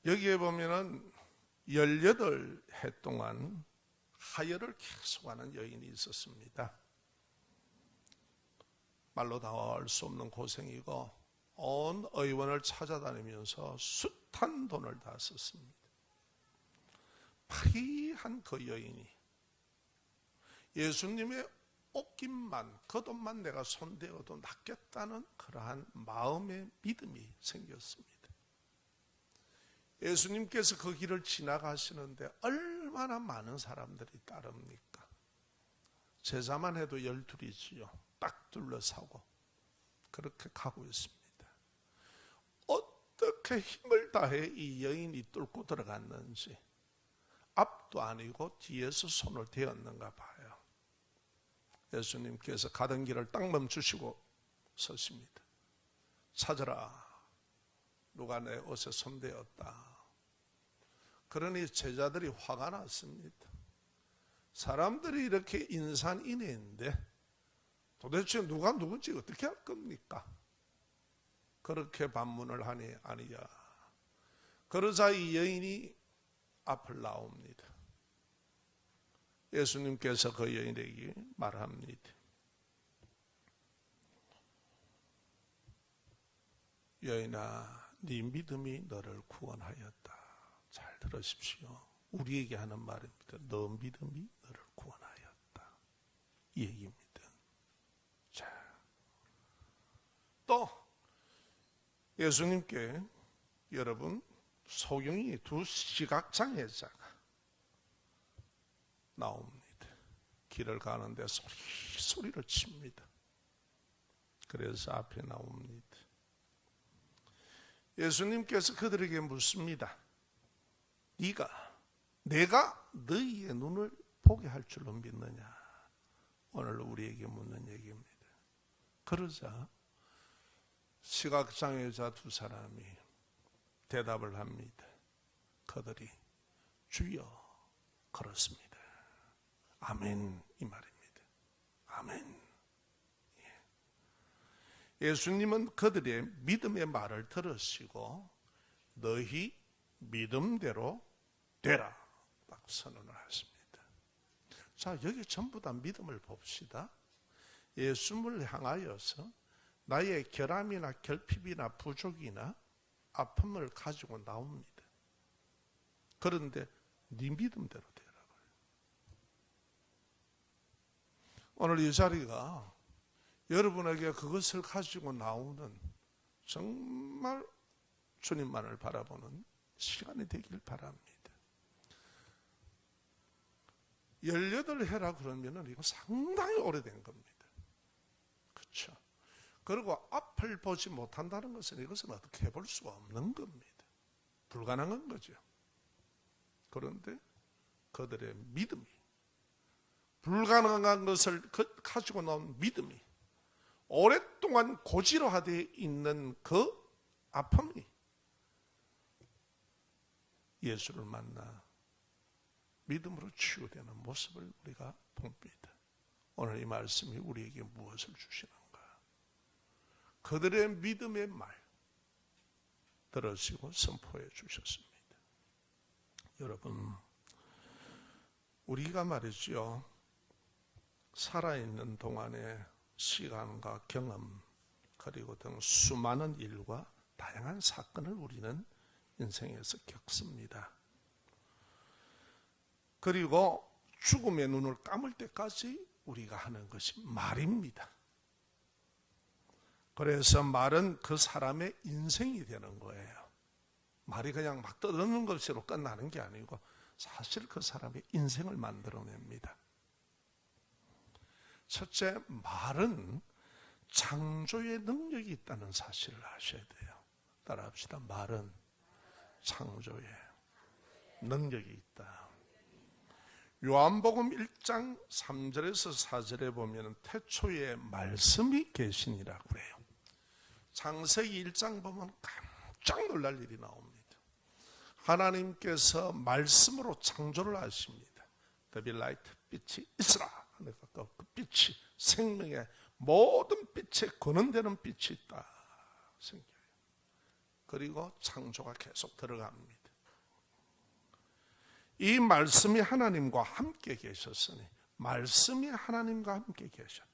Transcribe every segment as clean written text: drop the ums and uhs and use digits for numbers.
여기에 보면은 18해 동안 하혈을 계속하는 여인이 있었습니다. 말로 다 할 수 없는 고생이고 온 의원을 찾아다니면서 숱한 돈을 다 썼습니다. 파리한 그 여인이 예수님의 옷깃만, 겉옷만 내가 손대어도 낫겠다는 그러한 마음의 믿음이 생겼습니다. 예수님께서 그 길을 지나가시는데 얼마나 많은 사람들이 따릅니까? 제자만 해도 12이지요. 딱 둘러싸고 그렇게 가고 있습니다. 어떻게 힘을 다해 이 여인이 뚫고 들어갔는지 앞도 아니고 뒤에서 손을 대었는가 봐요. 예수님께서 가던 길을 딱 멈추시고 서십니다. 찾으라, 누가 내 옷에 손대었다. 그러니 제자들이 화가 났습니다. 사람들이 이렇게 인산인해인데 도대체 누가 누군지 어떻게 할 겁니까? 그렇게 반문을 하니 아니야. 그러자 이 여인이 앞을 나옵니다. 예수님께서 그 여인에게 말합니다. 여인아, 네 믿음이 너를 구원하였다. 잘 들으십시오. 우리에게 하는 말입니다. 너 믿음이 너를 구원하였다. 이 얘기입니다. 자, 또 예수님께 여러분 소경이 두 시각장애자가 나옵니다. 길을 가는데 소리를 칩니다. 그래서 앞에 나옵니다. 예수님께서 그들에게 묻습니다. 내가 너희의 눈을 보게 할 줄로 믿느냐? 오늘 우리에게 묻는 얘기입니다. 그러자 시각장애자 두 사람이 대답을 합니다. 그들이 주여 그렇습니다. 아멘, 이 말입니다. 아멘. 예수님은 그들의 믿음의 말을 들으시고 너희 믿음대로 되라 딱 선언을 하십니다. 자, 여기 전부 다 믿음을 봅시다. 예수님을 향하여서 나의 결함이나 결핍이나 부족이나 아픔을 가지고 나옵니다. 그런데 네 믿음대로 되라고요. 오늘 이 자리가 여러분에게 그것을 가지고 나오는 정말 주님만을 바라보는 시간이 되길 바랍니다. 18해라 그러면은 이거 상당히 오래된 겁니다. 그렇죠? 그리고 앞을 보지 못한다는 것은 이것은 어떻게 해볼 수가 없는 겁니다. 불가능한 거죠. 그런데 그들의 믿음이, 불가능한 것을 가지고 나온 믿음이, 오랫동안 고지로화되어 있는 그 아픔이 예수를 만나 믿음으로 치유되는 모습을 우리가 봅니다. 오늘 이 말씀이 우리에게 무엇을 주시는가? 그들의 믿음의 말 들으시고 선포해 주셨습니다. 여러분, 우리가 말이죠, 살아있는 동안에 시간과 경험 그리고 등 수많은 일과 다양한 사건을 우리는 인생에서 겪습니다. 그리고 죽음의 눈을 감을 때까지 우리가 하는 것이 말입니다. 그래서 말은 그 사람의 인생이 되는 거예요. 말이 그냥 막 떠드는 것으로 끝나는 게 아니고 사실 그 사람의 인생을 만들어냅니다. 첫째, 말은 창조의 능력이 있다는 사실을 아셔야 돼요. 따라합시다. 말은 창조의 능력이 있다. 요한복음 1장 3절에서 4절에 보면 태초에 말씀이 계시니라고 해요. 창세기 1장 보면 깜짝 놀랄 일이 나옵니다. 하나님께서 말씀으로 창조를 하십니다. The be light, 빛이 있으라. 그 빛이 생명의 모든 빛에 근원되는 빛이 있다 생겨요. 그리고 창조가 계속 들어갑니다. 이 말씀이 하나님과 함께 계셨으니 말씀이 하나님과 함께 계셨다.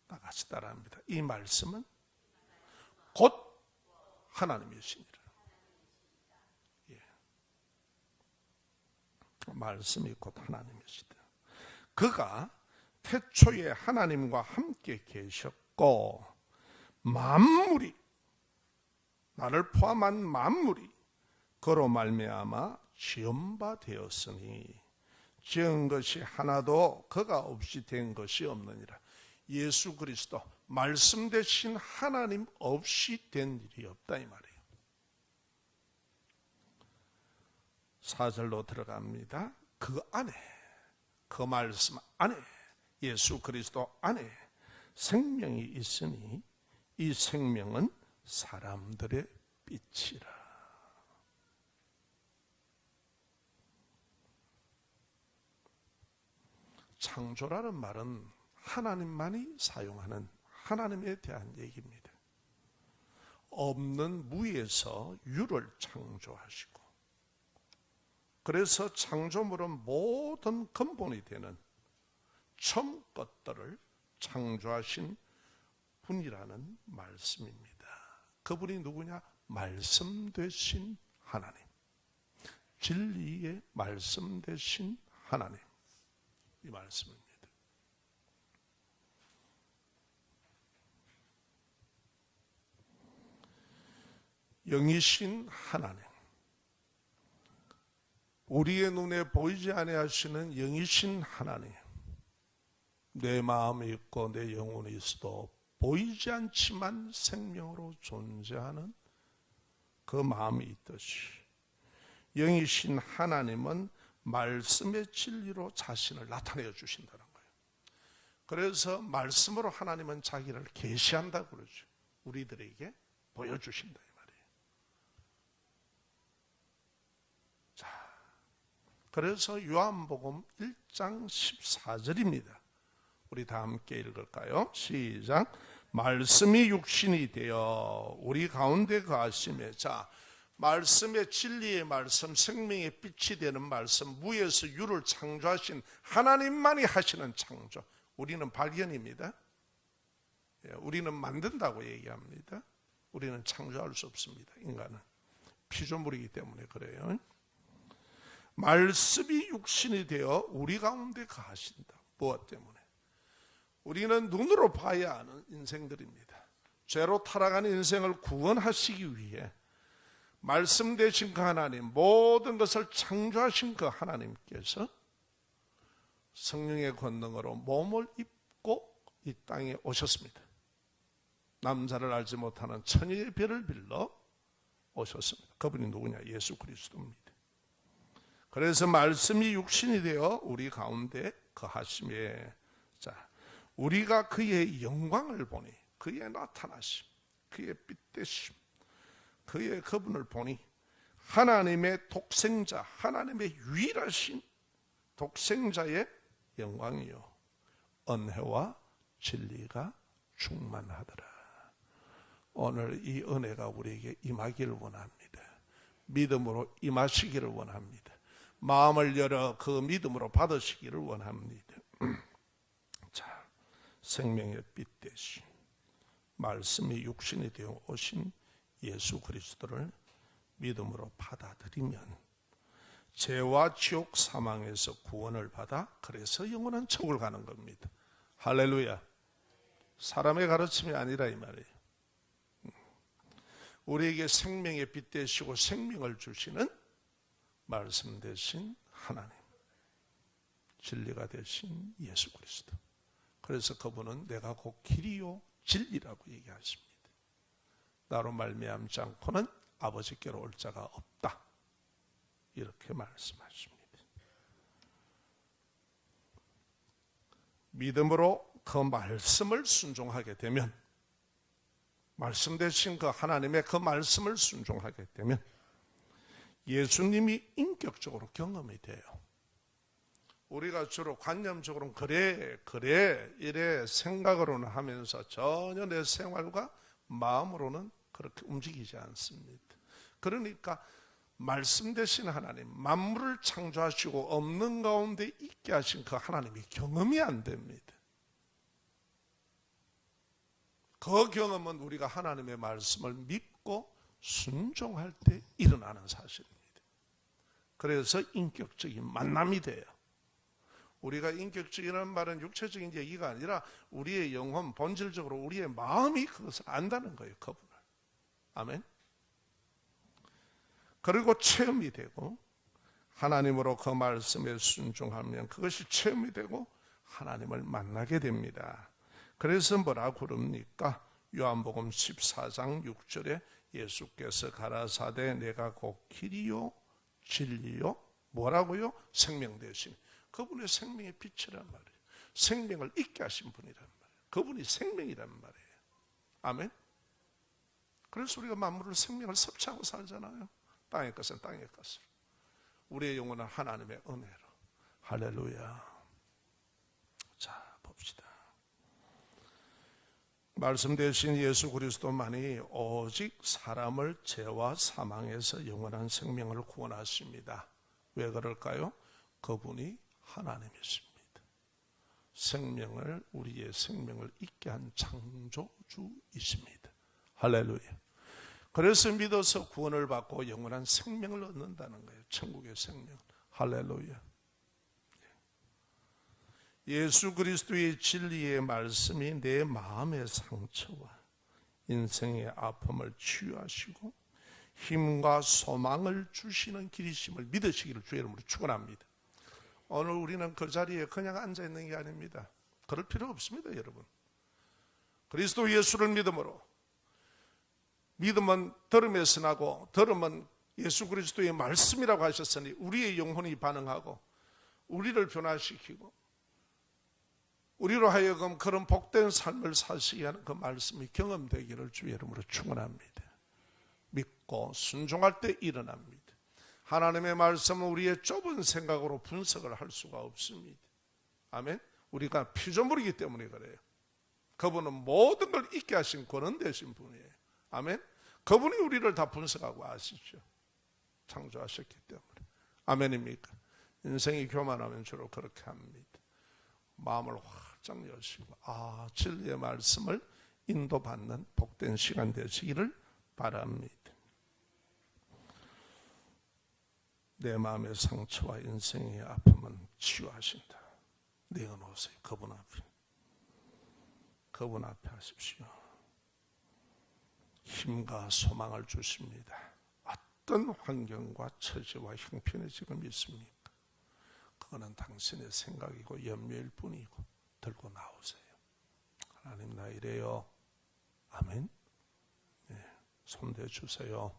다 같이 따라합니다. 이 말씀은 곧 하나님이시니라. 예. 말씀이 곧 하나님이시다. 그가 태초에 하나님과 함께 계셨고 만물이, 나를 포함한 만물이 그로 말미암아 지은 바 되었으니 지은 것이 하나도 그가 없이 된 것이 없느니라. 예수 그리스도 말씀 되신 하나님 없이 된 일이 없다 이 말이에요. 4절로 들어갑니다. 그 안에, 그 말씀 안에, 예수 그리스도 안에 생명이 있으니 이 생명은 사람들의 빛이라. 창조라는 말은 하나님만이 사용하는 하나님에 대한 얘기입니다. 없는 무에서 유를 창조하시고, 그래서 창조물은 모든 근본이 되는 처음 것들을 창조하신 분이라는 말씀입니다. 그분이 누구냐? 말씀 되신 하나님, 진리의 말씀 되신 하나님, 이 말씀입니다. 영이신 하나님, 우리의 눈에 보이지 아니하시는 영이신 하나님, 내 마음이 있고 내 영혼이 있어도 보이지 않지만 생명으로 존재하는 그 마음이 있듯이 영이신 하나님은 말씀의 진리로 자신을 나타내 주신다는 거예요. 그래서 말씀으로 하나님은 자기를 계시한다고 그러죠. 우리들에게 보여주신다 이 말이에요. 자, 그래서 요한복음 1장 14절입니다. 우리 다 함께 읽을까요? 시작. 말씀이 육신이 되어 우리 가운데 거하시매. 자, 말씀의 진리의 말씀, 생명의 빛이 되는 말씀, 무에서 유를 창조하신 하나님만이 하시는 창조. 우리는 발견입니다. 우리는 만든다고 얘기합니다. 우리는 창조할 수 없습니다. 인간은 피조물이기 때문에 그래요. 말씀이 육신이 되어 우리 가운데 거하신다. 무엇 때문에? 우리는 눈으로 봐야 하는 인생들입니다. 죄로 타락한 인생을 구원하시기 위해 말씀 되신 그 하나님, 모든 것을 창조하신 그 하나님께서 성령의 권능으로 몸을 입고 이 땅에 오셨습니다. 남자를 알지 못하는 처녀의 배를 빌러 오셨습니다. 그분이 누구냐? 예수 그리스도입니다. 그래서 말씀이 육신이 되어 우리 가운데 거하심에, 자, 우리가 그의 영광을 보니, 그의 나타나심, 그의 빛되심, 그의 그분을 보니 하나님의 독생자, 하나님의 유일하신 독생자의 영광이요 은혜와 진리가 충만하더라. 오늘 이 은혜가 우리에게 임하기를 원합니다. 믿음으로 임하시기를 원합니다. 마음을 열어 그 믿음으로 받으시기를 원합니다. 자, 생명의 빛 되신 말씀이 육신이 되어 오신 예수 그리스도를 믿음으로 받아들이면 죄와 지옥 사망에서 구원을 받아 그래서 영원한 천국을 가는 겁니다. 할렐루야. 사람의 가르침이 아니라 이 말이에요. 우리에게 생명의 빛 되시고 생명을 주시는 말씀 되신 하나님, 진리가 되신 예수 그리스도. 그래서 그분은 내가 곧 길이요 진리라고 얘기하십니다. 나로 말미암지 않고는 아버지께로 올 자가 없다, 이렇게 말씀하십니다. 믿음으로 그 말씀을 순종하게 되면, 말씀 되신 그 하나님의 그 말씀을 순종하게 되면 예수님이 인격적으로 경험이 돼요. 우리가 주로 관념적으로는 그래 이래 생각으로는 하면서 전혀 내 생활과 마음으로는 그렇게 움직이지 않습니다. 그러니까 말씀 되신 하나님, 만물을 창조하시고 없는 가운데 있게 하신 그 하나님이 경험이 안 됩니다. 그 경험은 우리가 하나님의 말씀을 믿고 순종할 때 일어나는 사실입니다. 그래서 인격적인 만남이 돼요. 우리가 인격적이라는 말은 육체적인 얘기가 아니라 우리의 영혼, 본질적으로 우리의 마음이 그것을 안다는 거예요. 그분을. 아멘. 그리고 체험이 되고 하나님으로 그 말씀에 순종하면 그것이 체험이 되고 하나님을 만나게 됩니다. 그래서 뭐라고 그럽니까? 요한복음 14장 6절에 예수께서 가라사대 내가 곧 길이요 진리요 뭐라고요? 생명 되심. 그분의 생명의 빛이란 말이에요. 생명을 있게 하신 분이란 말이에요. 그분이 생명이란 말이에요. 아멘. 그래서 우리가 만물을 생명을 섭취하고 살잖아요. 땅의 것은 땅의 것으로, 우리의 영혼은 하나님의 은혜로. 할렐루야. 자, 봅시다. 말씀 되신 예수 그리스도만이 오직 사람을 죄와 사망에서 영원한 생명을 구원하십니다. 왜 그럴까요? 그분이 하나님이십니다. 생명을, 우리의 생명을 있게 한 창조주이십니다. 할렐루야. 그래서 믿어서 구원을 받고 영원한 생명을 얻는다는 거예요. 천국의 생명. 할렐루야. 예수 그리스도의 진리의 말씀이 내 마음의 상처와 인생의 아픔을 치유하시고 힘과 소망을 주시는 길이심을 믿으시기를 주의 이름으로 축원합니다. 오늘 우리는 그 자리에 그냥 앉아있는 게 아닙니다. 그럴 필요 없습니다, 여러분. 그리스도 예수를 믿음으로, 믿음은 들음에서 나고 들음은 예수 그리스도의 말씀이라고 하셨으니 우리의 영혼이 반응하고 우리를 변화시키고 우리로 하여금 그런 복된 삶을 사시게 하는 그 말씀이 경험되기를 주의 이름으로 축원합니다. 믿고 순종할 때 일어납니다. 하나님의 말씀은 우리의 좁은 생각으로 분석을 할 수가 없습니다. 아멘. 우리가 피조물이기 때문에 그래요. 그분은 모든 걸 있게 하신 권한 되신 분이에요. 아멘. 그분이 우리를 다 분석하고 아시죠. 창조하셨기 때문에. 아멘입니까? 인생이 교만하면 주로 그렇게 합니다. 마음을 활짝 여시고 진리의 말씀을 인도받는 복된 시간 되시기를 바랍니다. 내 마음의 상처와 인생의 아픔은 치유하신다. 내어놓으세요. 그분 앞에. 그분 앞에 하십시오. 힘과 소망을 주십니다. 어떤 환경과 처지와 형편에 지금 있습니까? 그거는 당신의 생각이고 염려일 뿐이고 들고 나오세요. 하나님 나 이래요. 아멘. 네, 손대 주세요.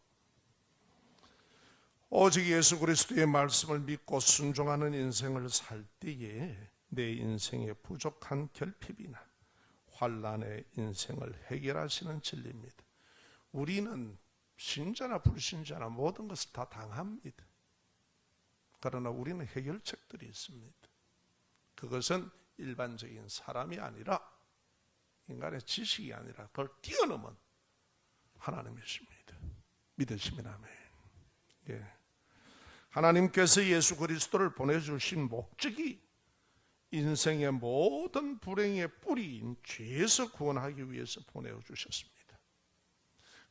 오직 예수 그리스도의 말씀을 믿고 순종하는 인생을 살 때에 내 인생의 부족한 결핍이나 환난의 인생을 해결하시는 진리입니다. 우리는 신자나 불신자나 모든 것을 다 당합니다. 그러나 우리는 해결책들이 있습니다. 그것은 일반적인 사람이 아니라 인간의 지식이 아니라 그걸 뛰어넘은 하나님이십니다. 믿으시면 아멘. 예. 하나님께서 예수 그리스도를 보내주신 목적이 인생의 모든 불행의 뿌리인 죄에서 구원하기 위해서 보내주셨습니다.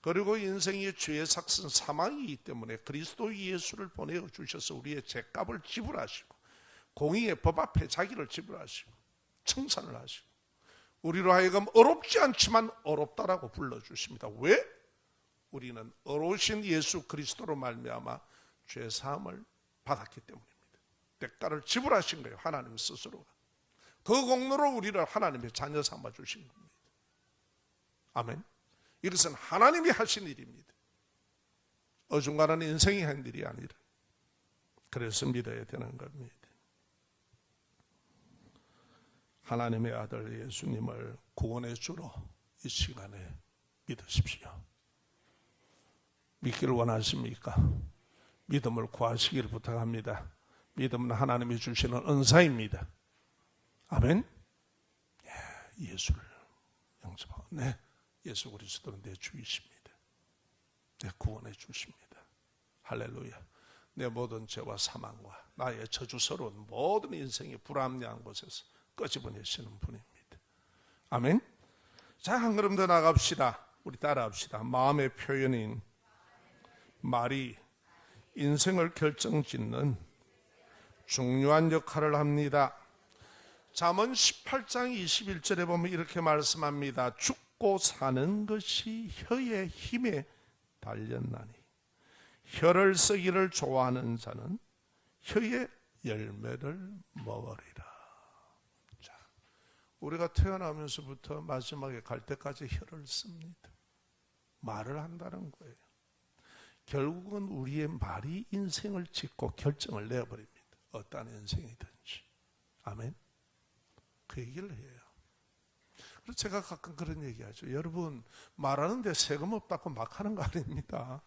그리고 인생의 죄의 삭은 사망이기 때문에 그리스도 예수를 보내주셔서 우리의 죄값을 지불하시고 공의의 법 앞에 자기를 지불하시고 청산을 하시고 우리로 하여금 어렵지 않지만 어렵다라고 불러주십니다. 왜? 우리는 어려우신 예수 그리스도로 말미암아 죄사함을 받았기 때문입니다. 대가를 지불하신 거예요. 하나님 스스로가. 그 공로로 우리를 하나님의 자녀 삼아 주신 겁니다. 아멘. 이것은 하나님이 하신 일입니다. 어중간한 인생이 한 일이 아니라. 그래서 믿어야 되는 겁니다. 하나님의 아들 예수님을 구원의 주로 이 시간에 믿으십시오. 믿기를 원하십니까? 믿음을 구하시기를 부탁합니다. 믿음은 하나님이 주시는 은사입니다. 아멘. 예수를 영접하고 예수 그리스도는 내 주이십니다. 내 구원해 주십니다. 할렐루야. 내 모든 죄와 사망과 나의 저주스러운 모든 인생의 불합리한 곳에서 끄집어내시는 분입니다. 아멘. 자, 한 걸음 더 나갑시다. 우리 따라합시다. 마음의 표현인 말이 인생을 결정짓는 중요한 역할을 합니다. 잠언 18장 21절에 보면 이렇게 말씀합니다. 죽고 사는 것이 혀의 힘에 달렸나니 혀를 쓰기를 좋아하는 자는 혀의 열매를 먹으리라. 자, 우리가 태어나면서부터 마지막에 갈 때까지 혀를 씁니다. 말을 한다는 거예요. 결국은 우리의 말이 인생을 짓고 결정을 내버립니다. 어떤 인생이든지. 아멘. 그 얘기를 해요. 그래서 제가 가끔 그런 얘기하죠. 여러분, 말하는데 세금 없다고 막 하는 거 아닙니다.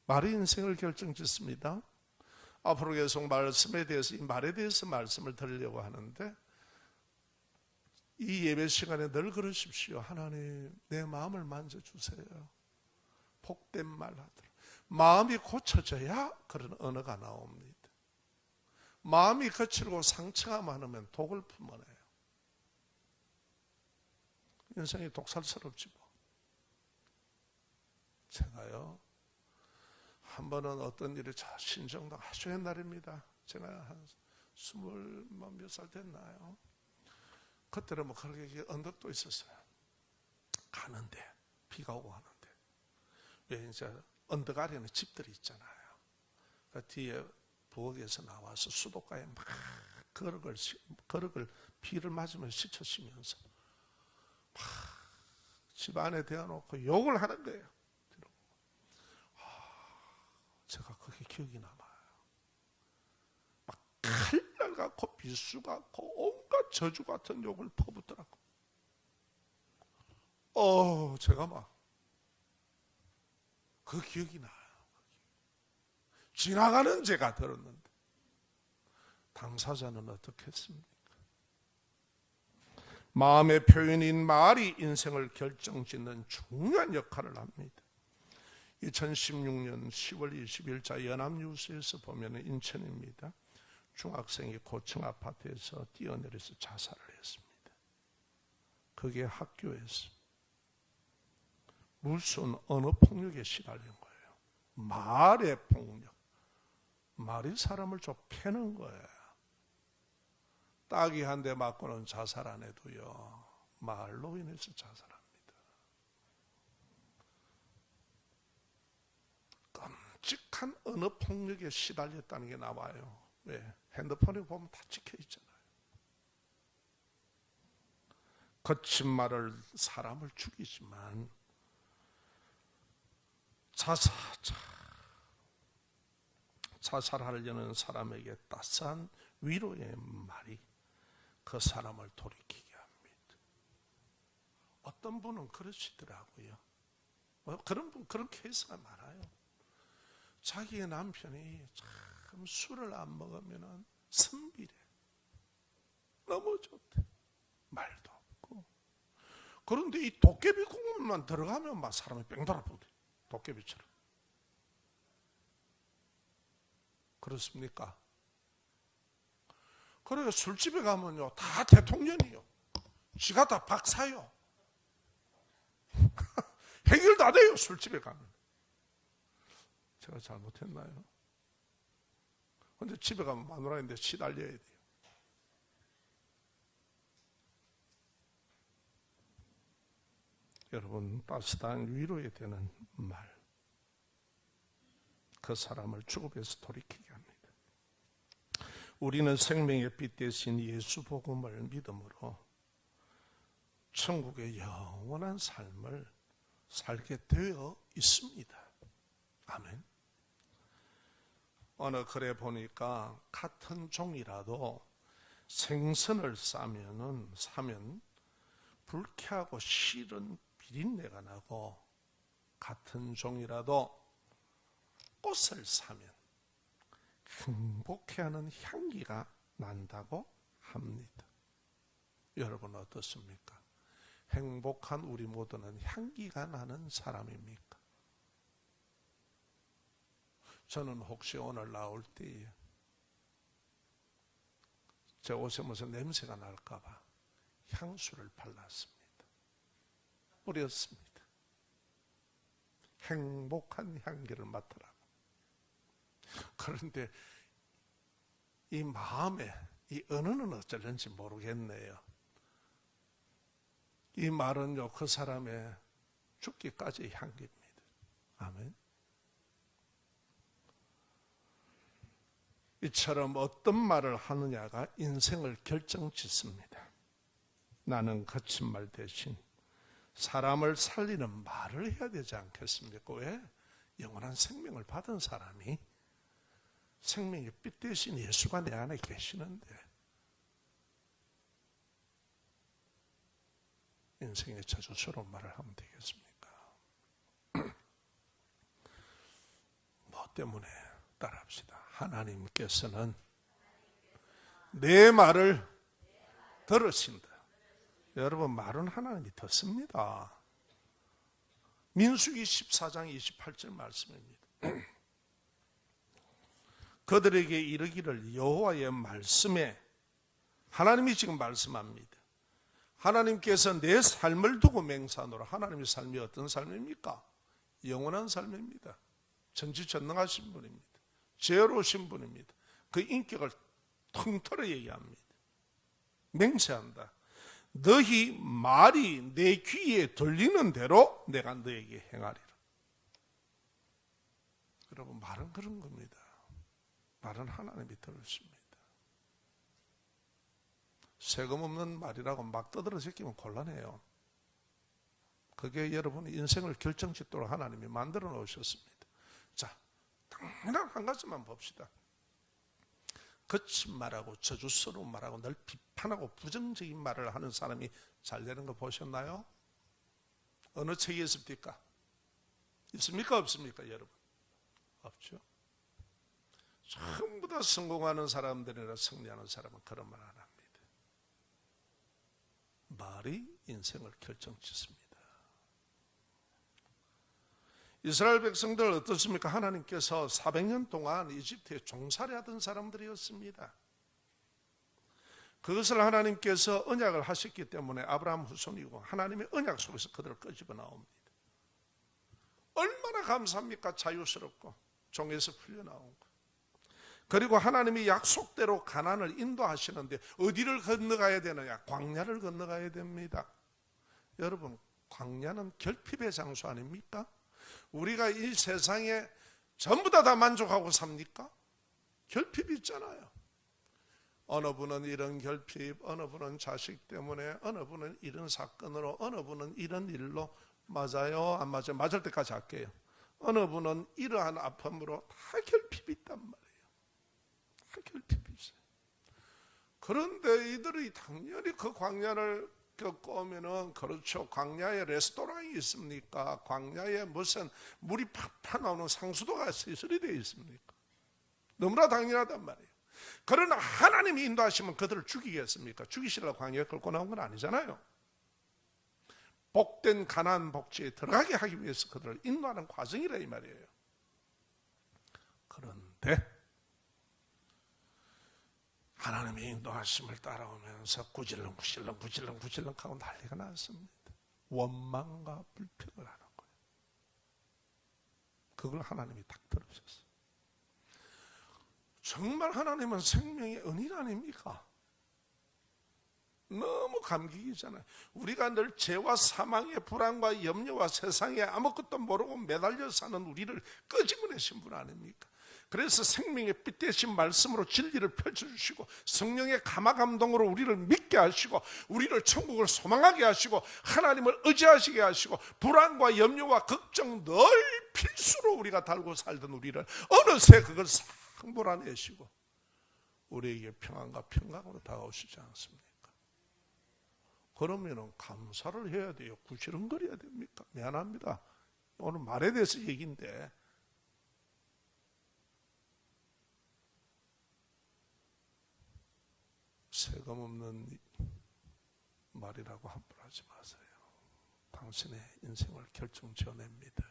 말이 인생을 결정짓습니다. 앞으로 계속 말씀에 대해서, 이 말에 대해서 말씀을 드리려고 하는데, 이 예배 시간에 늘 그러십시오. 하나님, 내 마음을 만져주세요. 복된 말 하더라. 마음이 고쳐져야 그런 언어가 나옵니다. 마음이 거칠고 상처가 많으면 독을 품어내요. 인생이 독살스럽지 뭐. 제가요, 한 번은 어떤 일이 신정당 아주 옛날입니다. 제가 한 20몇 살 됐나요? 그때는 뭐 그렇게 언덕도 있었어요. 가는데, 비가 오고 하는데. 왜 이제 언덕 아래는 집들이 있잖아요. 그 뒤에 부엌에서 나와서 수도가에 막 거럭을 비를 맞으면서 씻으시면서 막 집 안에 대어놓고 욕을 하는 거예요. 제가 그게 기억이 남아요. 막 칼날 같고 비수 같고 온갖 저주 같은 욕을 퍼붓더라고. 제가 막 그 기억이 나요. 지나가는 제가 들었는데 당사자는 어떻게 했습니까? 마음의 표현인 말이 인생을 결정짓는 중요한 역할을 합니다. 2016년 10월 20일자 연합뉴스에서 보면 인천입니다. 중학생이 고층 아파트에서 뛰어내려서 자살을 했습니다. 그게 학교에서 무슨 언어 폭력에 시달린 거예요. 말의 폭력. 말이 사람을 좁혀는 거예요. 따기 한 대 맞고는 자살 안 해도요, 말로 인해서 자살합니다. 끔찍한 언어 폭력에 시달렸다는 게 나와요. 왜? 핸드폰에 보면 다 찍혀 있잖아요. 거친 말을 사람을 죽이지만 자살하려는 사람에게 따스한 위로의 말이 그 사람을 돌이키게 합니다. 어떤 분은 그러시더라고요. 그런 케이스가 많아요. 자기의 남편이 참 술을 안 먹으면 선비래. 너무 좋대. 말도 없고. 그런데 이 도깨비 국물만 들어가면 막 사람이 뺑 돌아보대. 도깨비처럼. 그렇습니까? 그래요. 술집에 가면요, 다 대통령이요. 지가 다 박사요. 해결 다 돼요, 술집에 가면. 제가 잘못했나요? 근데 집에 가면 마누라인데 시달려야 돼요. 여러분, 따스한 위로에 되는 말. 그 사람을 죽음에서 돌이키게 합니다. 우리는 생명의 빛 대신 예수 복음을 믿음으로 천국의 영원한 삶을 살게 되어 있습니다. 아멘. 어느 글에 보니까 같은 종이라도 생선을 사면 불쾌하고 싫은 비린내가 나고, 같은 종이라도 꽃을 사면 행복해하는 향기가 난다고 합니다. 여러분 어떻습니까? 행복한 우리 모두는 향기가 나는 사람입니까? 저는 혹시 오늘 나올 때에 제 옷에 무슨 냄새가 날까봐 향수를 발랐습니다. 뿌렸습니다. 행복한 향기를 맡으라고. 그런데 이 마음에 이 언어는 어쩌는지 모르겠네요. 이 말은요, 그 사람의 죽기까지의 향기입니다. 아멘. 이처럼 어떤 말을 하느냐가 인생을 결정짓습니다. 나는 거친 말 대신 사람을 살리는 말을 해야 되지 않겠습니까? 왜? 영원한 생명을 받은 사람이 생명의 빛 대신 예수가 내 안에 계시는데 인생의 저주스러운 말을 하면 되겠습니까? 뭐 때문에 따라합시다. 하나님께서는 내 말을 들으신다. 여러분, 말은 하나님이 듣습니다. 민수기 14장 28절 말씀입니다. 그들에게 이르기를 여호와의 말씀에, 하나님이 지금 말씀합니다. 하나님께서 내 삶을 두고 맹세하노라. 하나님의 삶이 어떤 삶입니까? 영원한 삶입니다. 전지전능하신 분입니다. 지혜로우신 분입니다. 그 인격을 통틀어 얘기합니다. 맹세한다. 너희 말이 내 귀에 들리는 대로 내가 너에게 행하리라. 여러분, 말은 그런 겁니다. 말은 하나님이 들으십니다. 세금 없는 말이라고 막 떠들어 제끼면 곤란해요. 그게 여러분의 인생을 결정짓도록 하나님이 만들어 놓으셨습니다. 자, 당연한 한 가지만 봅시다. 거친 말하고 저주스러운 말하고 늘 비판하고 부정적인 말을 하는 사람이 잘 되는 거 보셨나요? 어느 책에 있습니까? 있습니까? 없습니까, 여러분? 없죠. 전부 다 성공하는 사람들이나 승리하는 사람은 그런 말 안 합니다. 말이 인생을 결정짓습니다. 이스라엘 백성들 어떻습니까? 하나님께서 400년 동안 이집트에 종살이 하던 사람들이었습니다. 그것을 하나님께서 언약을 하셨기 때문에 아브라함 후손이고 하나님의 언약 속에서 그들을 끄집어 나옵니다. 얼마나 감사합니까? 자유스럽고 종에서 풀려나온 거. 그리고 하나님이 약속대로 가나안을 인도하시는데 어디를 건너가야 되느냐? 광야를 건너가야 됩니다. 여러분, 광야는 결핍의 장소 아닙니까? 우리가 이 세상에 전부 다 만족하고 삽니까? 결핍이 있잖아요. 어느 분은 이런 결핍, 어느 분은 자식 때문에, 어느 분은 이런 사건으로, 어느 분은 이런 일로. 맞아요? 안 맞아요? 맞을 때까지 할게요. 어느 분은 이러한 아픔으로 다 결핍이 있단 말이에요. 다 결핍이 있어요. 그런데 이들이 당연히 그 광야를 겪고 오면은, 그렇죠, 광야에 레스토랑이 있습니까? 광야에 무슨 물이 팍팍 나오는 상수도가 시설이 되어 있습니까? 너무나 당연하단 말이에요. 그러나 하나님이 인도하시면 그들을 죽이겠습니까? 죽이시려고 광야에 끌고 나온 건 아니잖아요. 복된 가나안 복지에 들어가게 하기 위해서 그들을 인도하는 과정이라 이 말이에요. 그런데 하나님의 인도하심을 따라오면서 구질렁 하고 난리가 났습니다. 원망과 불평을 하는 거예요. 그걸 하나님이 딱 들으셨어요. 정말 하나님은 생명의 은인 아닙니까? 너무 감격이잖아요. 우리가 늘 죄와 사망의 불안과 염려와 세상에 아무것도 모르고 매달려 사는 우리를 끄집어내신 분 아닙니까? 그래서 생명의 빛 대신 말씀으로 진리를 펼쳐주시고 성령의 감화감동으로 우리를 믿게 하시고 우리를 천국을 소망하게 하시고 하나님을 의지하시게 하시고 불안과 염려와 걱정 늘 필수로 우리가 달고 살던 우리를 어느새 그걸 싹 몰아내시고 우리에게 평안과 평강으로 다가오시지 않습니까? 그러면 감사를 해야 돼요. 구시렁거려야 됩니까? 미안합니다. 오늘 말에 대해서 얘기인데 세금 없는 말이라고 함부로 하지 마세요. 당신의 인생을 결정지어냅니다.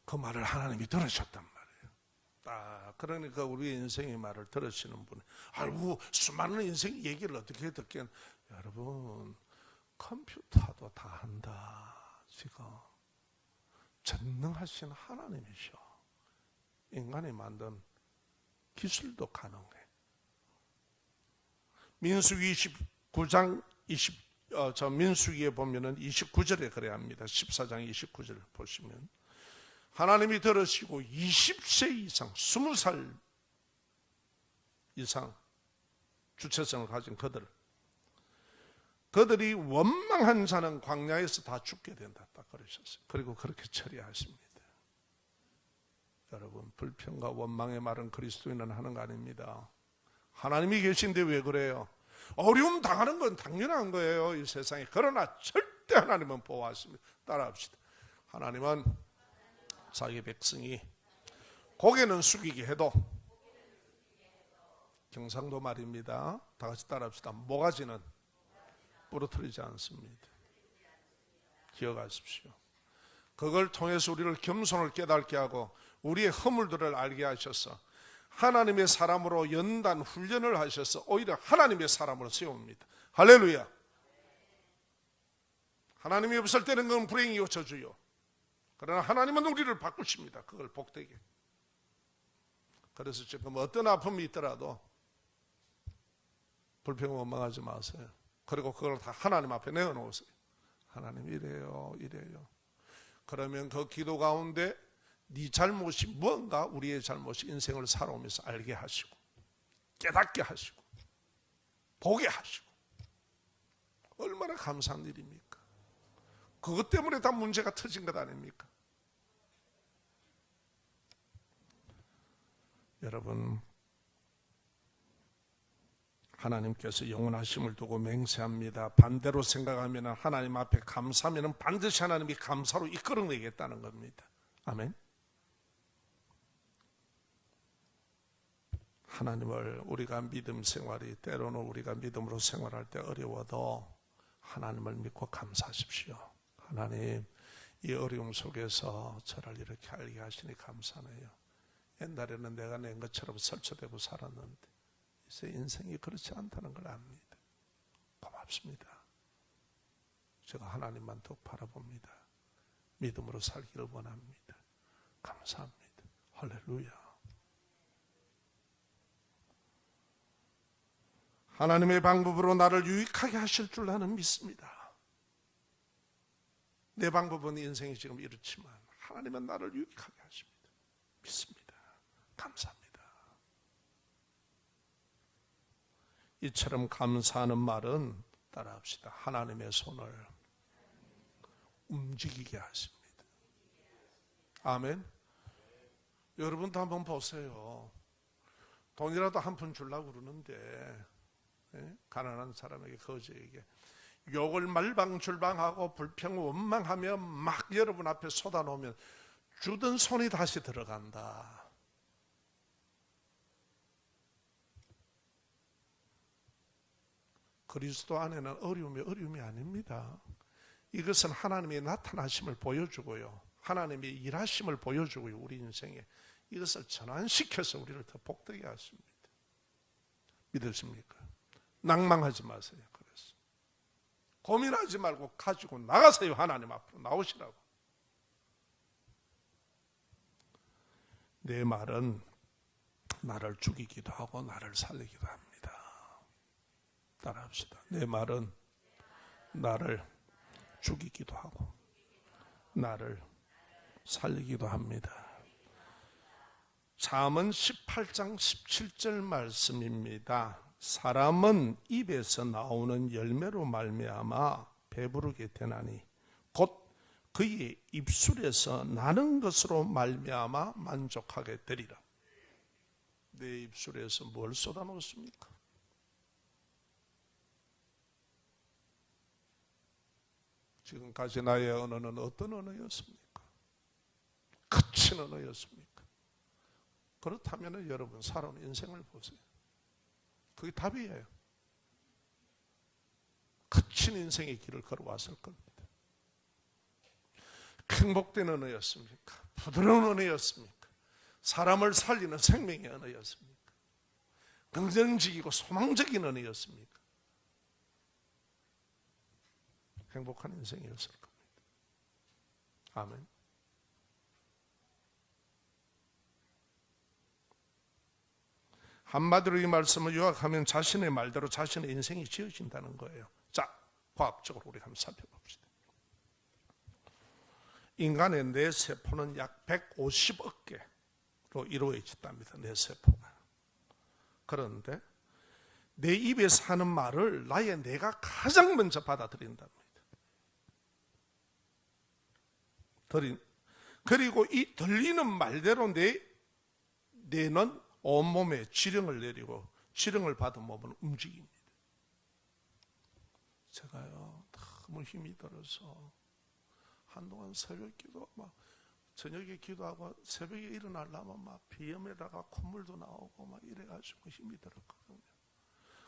그 말을 하나님이 들으셨단 말이에요. 그러니까 우리 인생의 말을 들으시는 분이 아이고 수많은 인생 얘기를 어떻게 듣겠는. 여러분 컴퓨터도 다 한다. 지금 전능하신 하나님이셔. 인간이 만든 기술도 가능해. 민수기 29장 민수기에 보면은 29절에 그래야 합니다. 14장 29절 보시면 하나님이 들으시고 20세 이상 20살 이상 주체성을 가진 그들이 원망한 자는 광야에서 다 죽게 된다 딱 그러셨어요. 그리고 그렇게 처리하십니다. 여러분 불평과 원망의 말은 그리스도인은 하는 거 아닙니다. 하나님이 계신데 왜 그래요? 어려움 당하는 건 당연한 거예요 이 세상에. 그러나 절대 하나님은 보호하십니다. 따라합시다. 하나님은 자기 백성이 고개는 숙이게 해도, 경상도 말입니다. 다 같이 따라합시다. 모가지는 부러뜨리지 않습니다. 기억하십시오. 그걸 통해서 우리를 겸손을 깨닫게 하고 우리의 허물들을 알게 하셔서 하나님의 사람으로 연단 훈련을 하셔서 오히려 하나님의 사람으로 세웁니다. 할렐루야. 하나님이 없을 때는 그건 불행이요 저주요. 그러나 하나님은 우리를 바꾸십니다. 그걸 복되게. 그래서 지금 어떤 아픔이 있더라도 불평 원망하지 마세요. 그리고 그걸 다 하나님 앞에 내어놓으세요. 하나님 이래요. 그러면 그 기도 가운데 네 잘못이 뭔가, 우리의 잘못이 인생을 살아오면서 알게 하시고 깨닫게 하시고 보게 하시고, 얼마나 감사한 일입니까? 그것 때문에 다 문제가 터진 것 아닙니까? 여러분 하나님께서 영원하심을 두고 맹세합니다. 반대로 생각하면 하나님 앞에 감사하면 반드시 하나님이 감사로 이끌어내겠다는 겁니다. 아멘. 하나님을 우리가 믿음 생활이, 때로는 우리가 믿음으로 생활할 때 어려워도 하나님을 믿고 감사하십시오. 하나님 이 어려움 속에서 저를 이렇게 알게 하시니 감사해요. 옛날에는 내가 낸 것처럼 설쳐대고 살았는데 이제 인생이 그렇지 않다는 걸 압니다. 고맙습니다. 제가 하나님만 더 바라봅니다. 믿음으로 살기를 원합니다. 감사합니다. 할렐루야. 하나님의 방법으로 나를 유익하게 하실 줄 나는 믿습니다. 내 방법은 인생이 지금 이렇지만 하나님은 나를 유익하게 하십니다. 믿습니다. 감사합니다. 이처럼 감사하는 말은 따라합시다. 하나님의 손을 움직이게 하십니다. 아멘. 여러분도 한번 보세요. 돈이라도 한 푼 주려고 그러는데 가난한 사람에게, 거지에게 욕을 말방출방하고 불평 원망하며 막 여러분 앞에 쏟아놓으면 주던 손이 다시 들어간다. 그리스도 안에는 어려움이 아닙니다. 이것은 하나님의 나타나심을 보여주고요, 하나님의 일하심을 보여주고요, 우리 인생에 이것을 전환시켜서 우리를 더 복되게 하십니다. 믿으십니까? 낭망하지 마세요. 그래서 고민하지 말고 가지고 나가세요. 하나님 앞으로 나오시라고. 내 말은 나를 죽이기도 하고 나를 살리기도 합니다. 따라합시다. 내 말은 나를 죽이기도 하고 나를 살리기도 합니다. 잠언 18장 17절 말씀입니다. 사람은 입에서 나오는 열매로 말미암아 배부르게 되나니 곧 그의 입술에서 나는 것으로 말미암아 만족하게 되리라. 내 입술에서 뭘 쏟아놓습니까? 지금까지 나의 언어는 어떤 언어였습니까? 거친 언어였습니까? 그렇다면 여러분 살아온 인생을 보세요. 그게 답이에요. 거친 인생의 길을 걸어왔을 겁니다. 행복된 언어였습니까? 부드러운 은혜였습니까? 사람을 살리는 생명의 은혜였습니까? 긍정적이고 소망적인 은혜였습니까? 행복한 인생이었을 겁니다. 아멘. 한마디로 이 말씀을 요약하면 자신의 말대로 자신의 인생이 지어진다는 거예요. 자, 과학적으로 우리 한번 살펴봅시다. 인간의 뇌세포는 약 150억 개로 이루어졌답니다. 뇌세포가. 그런데 내 입에서 하는 말을 나의 뇌가 가장 먼저 받아들인답니다. 그리고 이 들리는 말대로 뇌는 온몸에 지령을 내리고 지령을 받은 몸은 움직입니다. 제가요 너무 힘이 들어서 한동안 새벽 기도 막 저녁에 기도하고 새벽에 일어나려면 막 비염에다가 콧물도 나오고 막 이래가지고 힘이 들었거든요.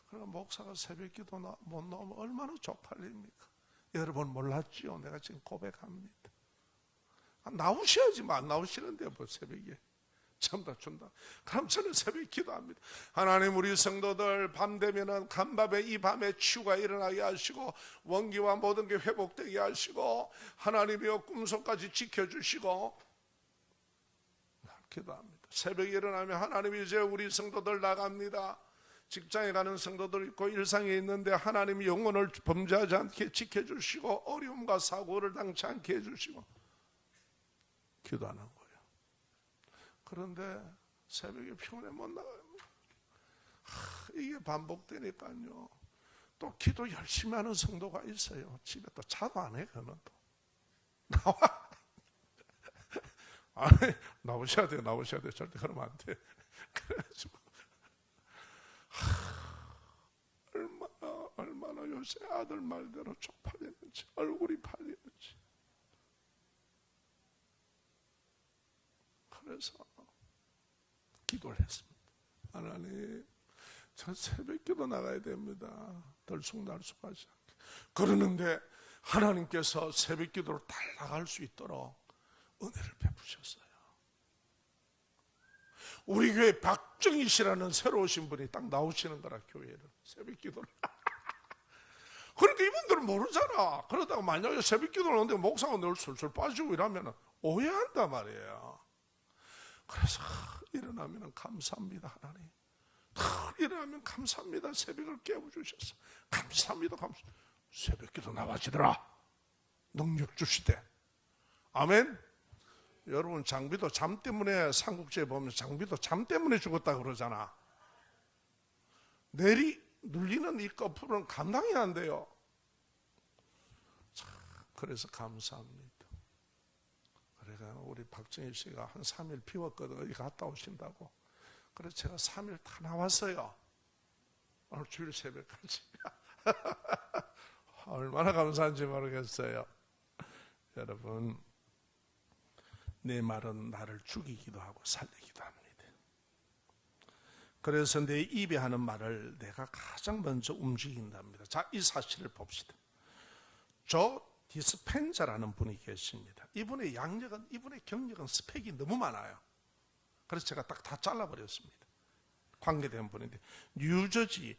그러니까 목사가 새벽 기도 못 나오면 얼마나 쪽팔립니까? 여러분 몰랐지요? 내가 지금 고백합니다. 나오셔야지만 안 나오시는데 뭐 새벽에 참 다 준다. 그럼 저는 새벽에 기도합니다. 하나님 우리 성도들 밤 되면은 간밤에 이 밤에 치유가 일어나게 하시고 원기와 모든 게 회복되게 하시고 하나님이여 꿈속까지 지켜주시고 기도합니다. 새벽에 일어나면 하나님이 이제 우리 성도들 나갑니다. 직장에 가는 성도들 있고 일상에 있는데 하나님이 영혼을 범죄하지 않게 지켜주시고 어려움과 사고를 당치 않게 해주시고 기도하는 거예요. 그런데 새벽에 피곤해 못 나가요. 이게 반복되니까요. 또 기도 열심히 하는 성도가 있어요. 집에 또 자도 안 해. 그는 또 나와. 아니, 나오셔야 돼. 절대 그러면 안 돼. 그래가지고 얼마나 요새 아들 말대로 쪽팔리는지 얼굴이 팔리는지. 그래서 기도를 했습니다. 하나님, 저 새벽 기도 나가야 됩니다. 들쑥날쑥하지 않게. 그러는데 하나님께서 새벽 기도를 잘 나갈 수 있도록 은혜를 베푸셨어요. 우리 교회 박정희 씨라는 새로 오신 분이 딱 나오시는 거라, 교회를. 새벽 기도를. 그런데 이분들은 모르잖아. 그러다가 만약에 새벽 기도를 하는데 목사가 늘 술술 빠지고 이러면 오해한단 말이에요. 그래서 일어나면 감사합니다. 하나님 일어나면 감사합니다. 새벽을 깨워주셔서 감사합니다. 새벽 기도 나와지더라. 능력 주시되. 아멘. 여러분 장비도 잠 때문에 삼국지에 보면 장비도 잠 때문에 죽었다 그러잖아. 눌리는 이 거풀은 감당이 안 돼요. 참, 그래서 감사합니다. 그래가 우리 박정희 씨가 한 3일 비웠거든. 어디 갔다 오신다고. 그래서 제가 3일 다 나왔어요. 오늘 주일 새벽까지. 얼마나 감사한지 모르겠어요. 여러분, 내 말은 나를 죽이기도 하고 살리기도 합니다. 그래서 내 입에 하는 말을 내가 가장 먼저 움직인답니다. 자, 이 사실을 봅시다. 조 디스펜자라는 분이 계십니다. 이분의 경력은 스펙이 너무 많아요. 그래서 제가 딱 다 잘라버렸습니다. 관계된 분인데 뉴저지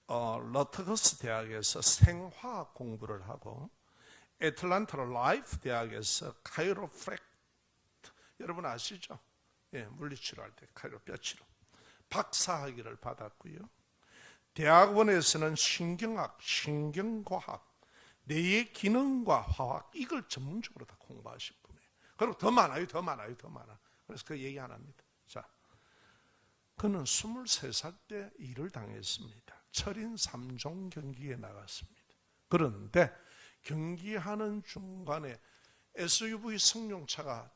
러트거스 대학에서 생화학 공부를 하고 애틀란타 라이프 대학에서 카이로프랙트 여러분 아시죠? 예, 물리치료할 때 카이로 뼈치료 박사학위를 받았고요. 대학원에서는 신경학, 신경과학 뇌의 기능과 화학 이걸 전문적으로 다 공부하신 분이에요. 그리고 더 많아요. 그래서 그 얘기 안 합니다. 자, 그는 23살 때 일을 당했습니다. 철인 3종 경기에 나갔습니다. 그런데 경기하는 중간에 SUV 승용차가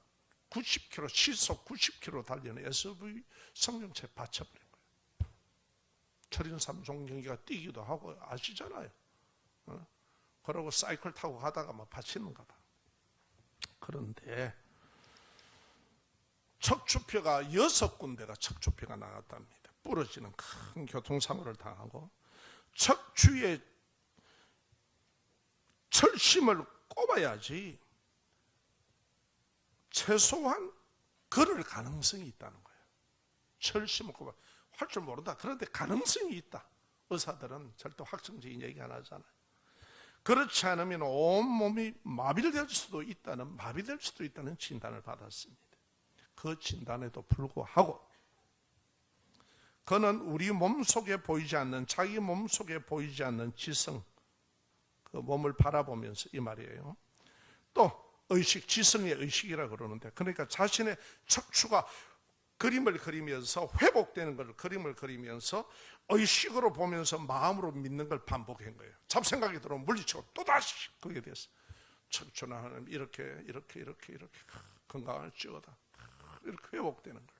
90km, 시속 90km 달리는 SUV 승용차에 받쳐버린 거예요. 철인 3종 경기가 뛰기도 하고 아시잖아요. 그러고 사이클 타고 가다가 막 받치는가 봐. 그런데 척추뼈가 6군데가 척추뼈가 나갔답니다. 부러지는 큰 교통사고를 당하고 척추에 철심을 꼽아야지 최소한 걸을 가능성이 있다는 거예요. 철심 없고 할 줄 모른다. 그런데 가능성이 있다. 의사들은 절대 확정적인 얘기 안 하잖아요. 그렇지 않으면 온몸이 마비될 수도 있다는 진단을 받았습니다. 그 진단에도 불구하고 그는 우리 몸속에 보이지 않는, 자기 몸속에 보이지 않는 지성, 그 몸을 바라보면서 이 말이에요. 또 의식, 지성의 의식이라고 그러는데, 그러니까 자신의 척추가 그림을 그리면서 회복되는 걸 그림을 그리면서 의식으로 보면서 마음으로 믿는 걸 반복한 거예요. 잡생각이 들어오면 물리치고 또다시 그게 됐어요. 척추나 하나님 이렇게 건강을 찌어다 이렇게 회복되는 걸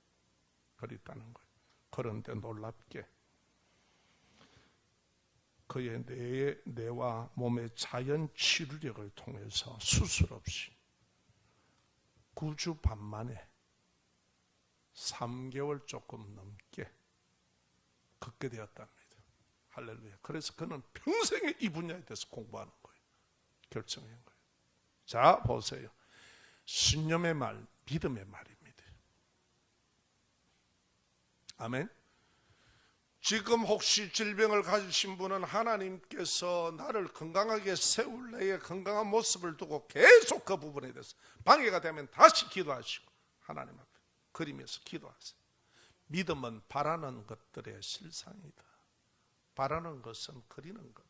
그랬다는 거예요. 그런데 놀랍게 그의 뇌와 몸의 자연 치료력을 통해서 수술 없이 9주 반 만에 3개월 조금 넘게 걷게 되었답니다. 할렐루야. 그래서 그는 평생에 이 분야에 대해서 공부하는 거예요. 결정한 거예요. 자, 보세요. 신념의 말, 믿음의 말입니다. 아멘. 지금 혹시 질병을 가지신 분은 하나님께서 나를 건강하게 세울 내의 건강한 모습을 두고 계속 그 부분에 대해서 방해가 되면 다시 기도하시고 하나님 앞에 그리면서 기도하세요. 믿음은 바라는 것들의 실상이다. 바라는 것은 그리는 겁니다.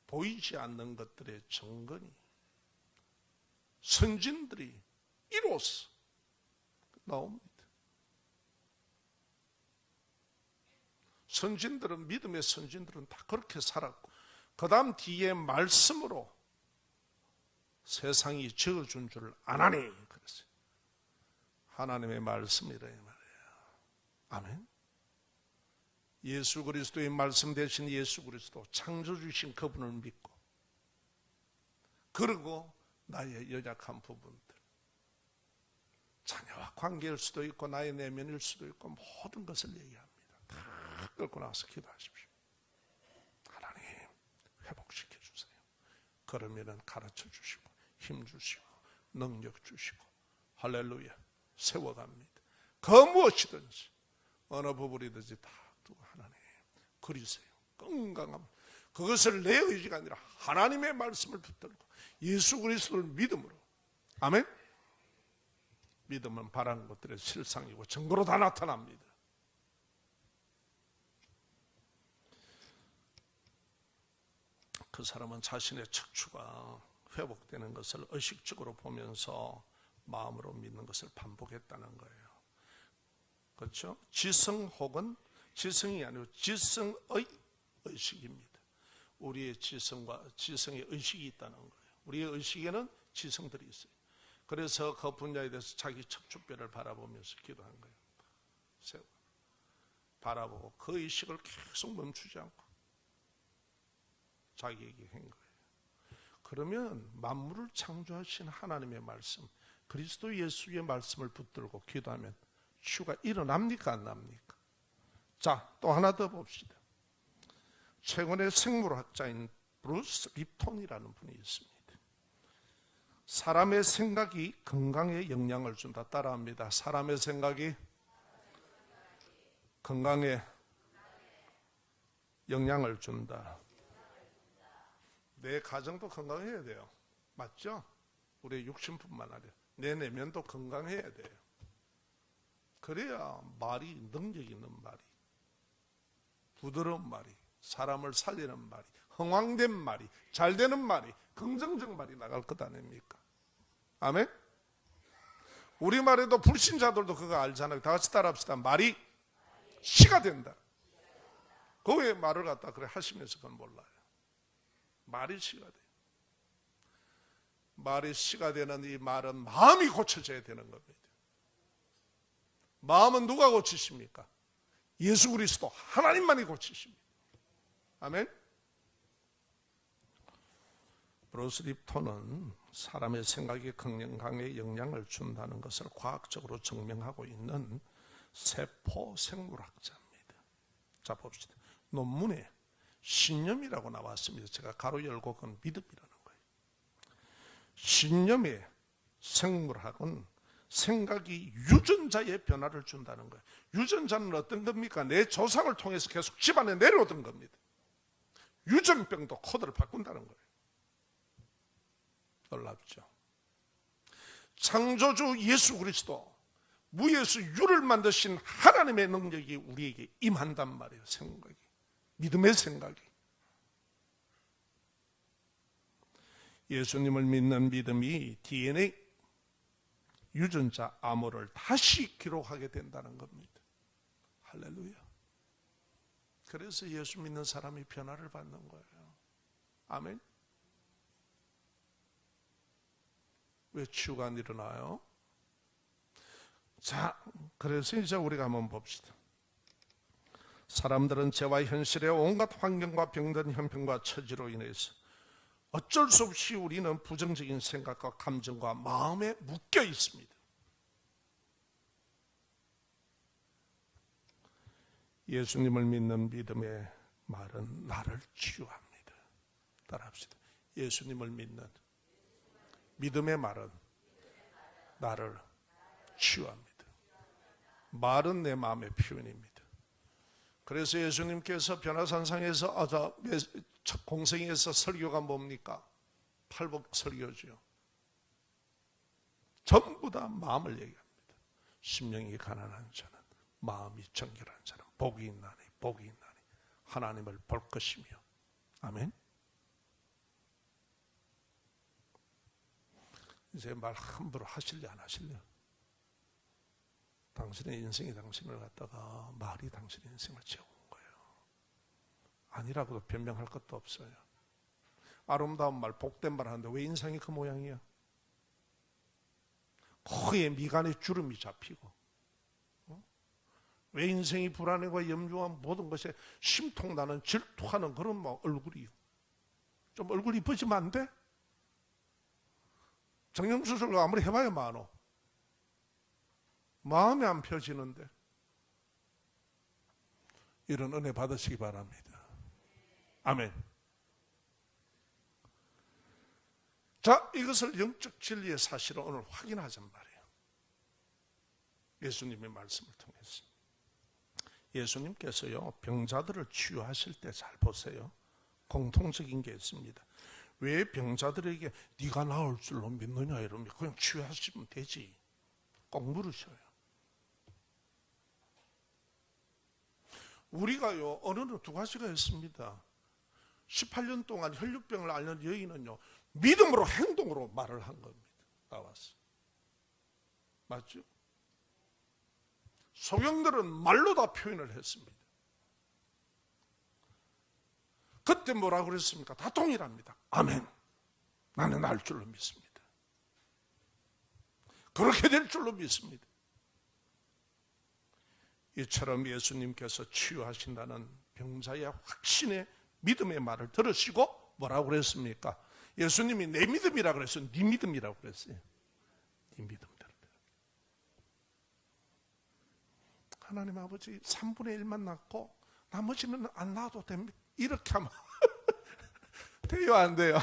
보이지 않는 것들의 정근이 선진들이 이로써 나옵니다. 선진들은, 믿음의 선진들은 다 그렇게 살았고, 그 다음 뒤에 말씀으로 세상이 지어준 줄 아나니 그랬어요. 하나님의 말씀이라 이 말이에요. 아멘. 예수 그리스도의 말씀 대신 예수 그리스도 창조주신 그분을 믿고, 그리고 나의 연약한 부분들, 자녀와 관계일 수도 있고 나의 내면일 수도 있고 모든 것을 얘기합니다. 다 끌고 나서 기도하십시오. 하나님 회복시켜 주세요. 그러면은 가르쳐 주시고 힘 주시고 능력 주시고 할렐루야 세워갑니다. 그 무엇이든지 어느 부분이든지 다 두고 하나님 그리세요. 건강함. 그것을 내 의지가 아니라 하나님의 말씀을 붙들고 예수 그리스도를 믿음으로. 아멘. 믿음은 바라는 것들의 실상이고 증거로 다 나타납니다. 그 사람은 자신의 척추가 회복되는 것을 의식적으로 보면서 마음으로 믿는 것을 반복했다는 거예요. 그렇죠? 지성 혹은 지성이 아니고 지성의 의식입니다. 우리의 지성의 의식이 있다는 거예요. 우리의 의식에는 지성들이 있어요. 그래서 그 분야에 대해서 자기 척추뼈를 바라보면서 기도한 거예요. 바라보고 그 의식을 계속 멈추지 않고 자기에게 한 거예요. 그러면 만물을 창조하신 하나님의 말씀, 그리스도 예수의 말씀을 붙들고 기도하면 치유가 일어납니까 안 납니까? 자, 또 하나 더 봅시다. 최근에 생물학자인 브루스 립톤이라는 분이 있습니다. 사람의 생각이 건강에 영향을 준다. 따라합니다. 사람의 생각이 건강에 영향을 준다. 내 가정도 건강해야 돼요. 맞죠? 우리의 육신뿐만 아니라 내 내면도 건강해야 돼요. 그래야 말이 능력 있는 말이, 부드러운 말이, 사람을 살리는 말이, 흥왕된 말이, 잘 되는 말이, 긍정적 말이 나갈 것 아닙니까? 아멘? 우리말에도 불신자들도 그거 알잖아요. 다 같이 따라합시다. 말이 씨가 된다. 그 왜 말을 갖다 그래 하시면서 그건 몰라요. 말이 씨가 돼요. 말이 씨가 되는 이 말은 마음이 고쳐져야 되는 겁니다. 마음은 누가 고치십니까? 예수 그리스도 하나님만이 고치십니다. 아멘. 브루스 립톤은 사람의 생각이 건강에 영향을 준다는 것을 과학적으로 증명하고 있는 세포 생물학자입니다. 자 봅시다. 논문에 신념이라고 나왔습니다. 제가 가로 열고 그건 믿음이라는 거예요. 신념의 생물학은 생각이 유전자의 변화를 준다는 거예요. 유전자는 어떤 겁니까? 내 조상을 통해서 계속 집안에 내려오던 겁니다. 유전병도 코드를 바꾼다는 거예요. 놀랍죠? 창조주 예수 그리스도, 무에서 유를 만드신 하나님의 능력이 우리에게 임한단 말이에요. 생각이, 믿음의 생각이. 예수님을 믿는 믿음이 DNA 유전자 암호를 다시 기록하게 된다는 겁니다. 할렐루야. 그래서 예수 믿는 사람이 변화를 받는 거예요. 아멘. 왜 치유가 안 일어나요? 자, 그래서 이제 우리가 한번 봅시다. 사람들은 죄와 현실의 온갖 환경과 병든 형편과 처지로 인해서 어쩔 수 없이 우리는 부정적인 생각과 감정과 마음에 묶여 있습니다. 예수님을 믿는 믿음의 말은 나를 치유합니다. 따라합시다. 예수님을 믿는 믿음의 말은 나를 치유합니다. 말은 내 마음의 표현입니다. 그래서 예수님께서 변화산상에서 첫 공생에서 설교가 뭡니까? 팔복 설교죠. 전부 다 마음을 얘기합니다. 심령이 가난한 자는, 마음이 정결한 자는 복이 있나니, 복이 있나니 하나님을 볼 것이며. 아멘. 이제 말 함부로 하실래 안 하실래? 당신의 인생이 당신을 갖다가 말이 당신의 인생을 채운 거예요. 아니라고도 변명할 것도 없어요. 아름다운 말, 복된 말 하는데 왜 인상이 그 모양이야? 코에 미간에 주름이 잡히고, 왜 인생이 불안해고 염려한 모든 것에 심통나는 질투하는 그런 뭐 얼굴이요. 좀 얼굴 이쁘지면 안 돼? 정형수술 아무리 해봐야 많어. 마음이 안 펴지는데. 이런 은혜 받으시기 바랍니다. 아멘. 자, 이것을 영적 진리의 사실을 오늘 확인하잔 말이에요. 예수님의 말씀을 통해서. 예수님께서요, 병자들을 치유하실 때 잘 보세요. 공통적인 게 있습니다. 왜 병자들에게 네가 나을 줄로 믿느냐 이러면 그냥 치유하시면 되지. 꼭 물으셔요. 우리가요, 어느 두 가지가 있습니다. 18년 동안 혈류병을 앓는 여인은요, 믿음으로 행동으로 말을 한 겁니다. 나와서. 맞죠? 소경들은 말로 다 표현을 했습니다. 그때 뭐라고 그랬습니까? 다 동일합니다. 아멘. 나는 알 줄로 믿습니다. 그렇게 될 줄로 믿습니다. 이처럼 예수님께서 치유하신다는 병자의 확신의 믿음의 말을 들으시고 뭐라고 그랬습니까? 예수님이 내 믿음이라고 그랬어요. 네 믿음이라고 그랬어요. 네 믿음대로. 하나님 아버지 3분의 1만 낳고 나머지는 안 낳아도 됩니다. 이렇게 하면 돼요, 안 돼요?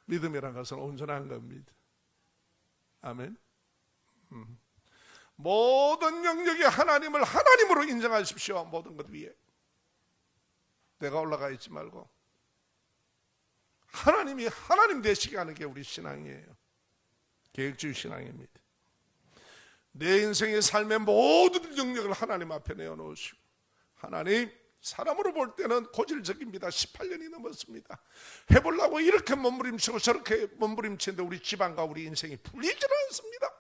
믿음이라는 것은 온전한 겁니다. 아멘. 모든 영역에 하나님을 하나님으로 인정하십시오. 모든 것 위에 내가 올라가 있지 말고 하나님이 하나님 되시게 하는 게 우리 신앙이에요. 계획주의 신앙입니다. 내 인생의 삶의 모든 영역을 하나님 앞에 내어놓으시고, 하나님, 사람으로 볼 때는 고질적입니다. 18년이 넘었습니다. 해보려고 이렇게 몸부림치고 저렇게 몸부림치는데 우리 집안과 우리 인생이 풀리질 않습니다.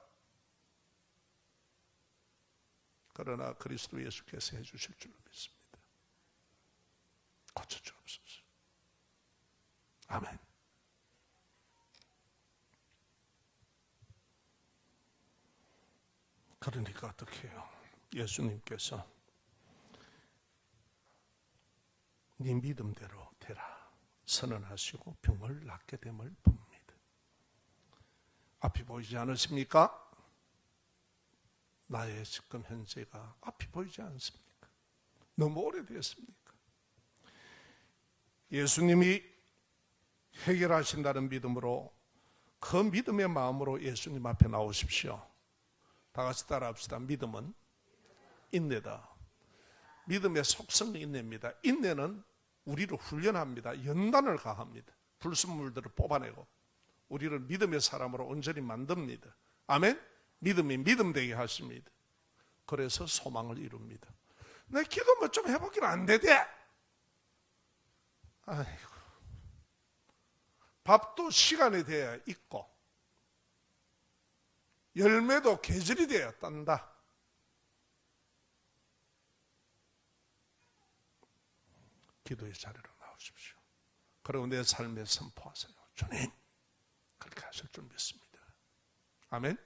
그러나 그리스도 예수께서 해주실 줄로 믿습니다. 고쳐주옵소서. 아멘. 그러니까 어떻게 해요? 예수님께서 네 믿음대로 되라 선언하시고 병을 낫게 됨을 봅니다. 앞이 보이지 않으십니까? 나의 지금 현재가 앞이 보이지 않습니까? 너무 오래되었습니까? 예수님이 해결하신다는 믿음으로 그 믿음의 마음으로 예수님 앞에 나오십시오. 다 같이 따라합시다. 믿음은 인내다. 믿음의 속성이 인내입니다. 인내는 우리를 훈련합니다. 연단을 가합니다. 불순물들을 뽑아내고 우리를 믿음의 사람으로 온전히 만듭니다. 아멘? 믿음이 믿음되게 하십니다. 그래서 소망을 이룹니다. 내 기도 뭐 좀 해보기는 안 되대. 아이고. 밥도 시간이 돼야 있고 열매도 계절이 돼야 딴다. 기도의 자리로 나오십시오. 그리고 내 삶에 선포하세요. 주님, 그렇게 하실 줄 믿습니다. 아멘.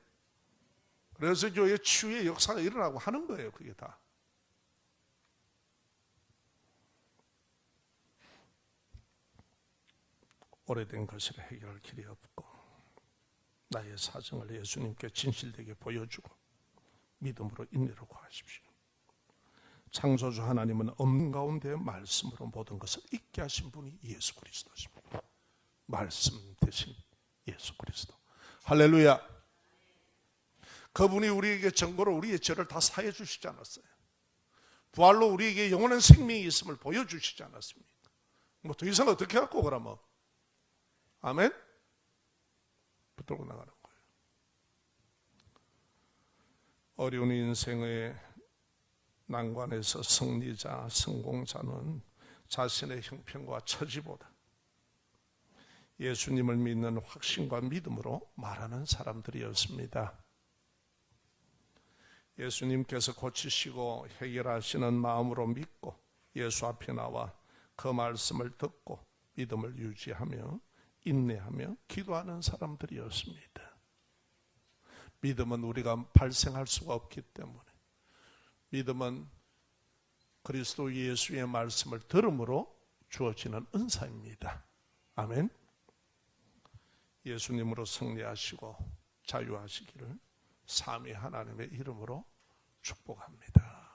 그래서 교회 치유의 역사가 일어나고 하는 거예요. 그게 다. 오래된 것을 해결할 길이 없고 나의 사정을 예수님께 진실되게 보여주고 믿음으로 인내로 구하십시오. 창조주 하나님은 없는 가운데 말씀으로 모든 것을 있게 하신 분이 예수 그리스도십니다. 말씀 대신 예수 그리스도. 할렐루야. 그분이 우리에게 정보로 우리의 죄를 다 사해 주시지 않았어요. 부활로 우리에게 영원한 생명이 있음을 보여주시지 않았습니까? 뭐 더 이상 어떻게 할고 그러면? 아멘? 붙들고 나가는 거예요. 어려운 인생의 난관에서 승리자, 성공자는 자신의 형편과 처지보다 예수님을 믿는 확신과 믿음으로 말하는 사람들이었습니다. 예수님께서 고치시고 해결하시는 마음으로 믿고 예수 앞에 나와 그 말씀을 듣고 믿음을 유지하며 인내하며 기도하는 사람들이었습니다. 믿음은 우리가 발생할 수가 없기 때문에 믿음은 그리스도 예수의 말씀을 들음으로 주어지는 은사입니다. 아멘. 예수님으로 승리하시고 자유하시기를 삼위 하나님의 이름으로 축복합니다.